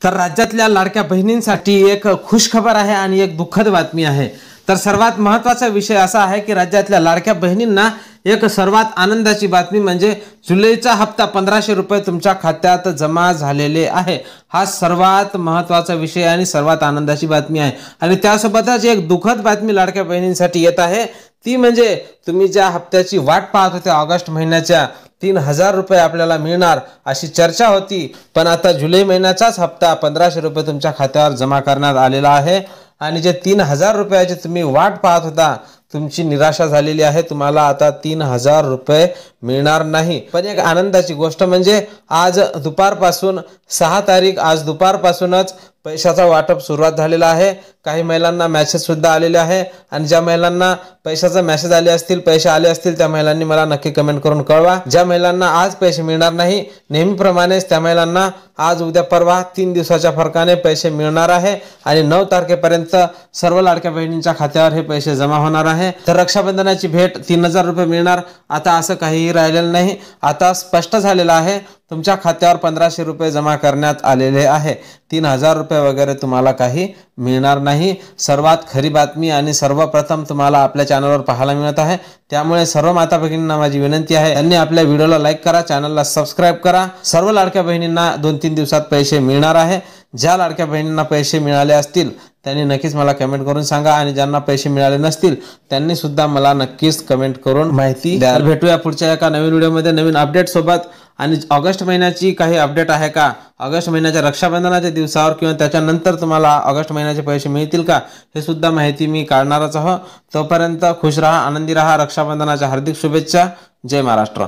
तर राज्यातल्या लाडक्या बहिणींसाठी एक खुशखबर आहे आणि एक दुःखद बातमी आहे। तर सर्वात महत्त्वाचा विषय असा आहे की राज्यातल्या लाडक्या बहिणींना एक सर्वात आनंदाची बातमी म्हणजे जुलैचा हप्ता 1500 रुपये तुमच्या खात्यात जमा झालेले आहे। हा सर्वात महत्त्वाचा विषय आणि सर्वात आनंदाची बातमी आहे। आणि त्यासोबतच एक दुःखद बातमी लाडक्या बहिणींसाठी येत आहे, ती म्हणजे तुम्ही ज्या हप्त्याची वाट पाहत होते ऑगस्ट महिन्याच्या 3000 रुपये आपल्याला मिळणार अशी चर्चा होती, पण आता जुलै महिन्याचाच हप्ता 1500 रुपये तुमच्या खात्यावर जमा करण्यात आलेला आहे। आणि जे 3000 रुपयाची तुम्ही वाट पाहत होता तुमची निराशा झालेली आहे, तुम्हाला आता 3000 रुपये मिळणार नाही। पण एक आनंदाची गोष्ट म्हणजे आज दुपारपासून 6 तारीख आज दुपारपासूनच पैशाचा वाटप सुरुवात झालेला आहे। काही महिलांना मेसेज सुद्धा आलेले आहे आणि ज्या महिलांना पैशाचा मेसेज आले असतील, पैसे आले असतील, त्या महिलांनी मला नक्की कमेंट करून कळवा। ज्या महिलांना आज पैसे मिळणार नाही नेहमीप्रमाणेच त्या महिलांना आज उद्या परवा 3 दिवसाच्या फरकाने पैसे मिळणार आहे आणि 9 तारखेपर्यंत सर्व लाडक्या बहिणींच्या खात्यावर हे पैसे जमा होणार आहे। तर रक्षाबंधनाची भेट 3000 रुपये मिळणार आता असं काहीही राहिलेलं नाही। आता स्पष्ट झालेलं आहे तुमच्या खात्यावर 1500 रुपये जमा करण्यात आलेले आहे। 3000 रुपये वगैरे तुम्हाला काही मिळणार नाही। सर्वात खरी बातमी आणि सर्वप्रथम तुम्हाला आपल्या चॅनलवर पाहायला मिळत आहे, त्यामुळे सर्व माता भगिनींना माझी विनंती आहे त्यांनी आपल्या व्हिडिओला लाईक करा, चॅनलला सबस्क्राइब करा। सर्व लाडक्या बहिणींना 2-3 दिवसात पैसे मिळणार आहे। ज्या लाडक्या बहिणींना पैसे मिळाले असतील त्यांनी नक्कीच मला कमेंट करून सांगा आणि ज्यांना पैसे मिळाले नसतील त्यांनी सुद्धा मला नक्कीच कमेंट करून माहिती द्या। भेटूया पुढच्या एका नवीन व्हिडिओमध्ये नवीन अपडेट सोबत। आणि ऑगस्ट महिन्याची काही अपडेट आहे का, ऑगस्ट महिन्याच्या रक्षाबंधनाच्या दिवसावर किंवा त्याच्यानंतर तुम्हाला ऑगस्ट महिन्याचे पैसे मिळतील का, हे सुद्धा माहिती मी काढणारच आहे। तोपर्यंत खुश रहा, आनंदी रहा। रक्षाबंधनाच्या हार्दिक शुभेच्छा। जय महाराष्ट्र।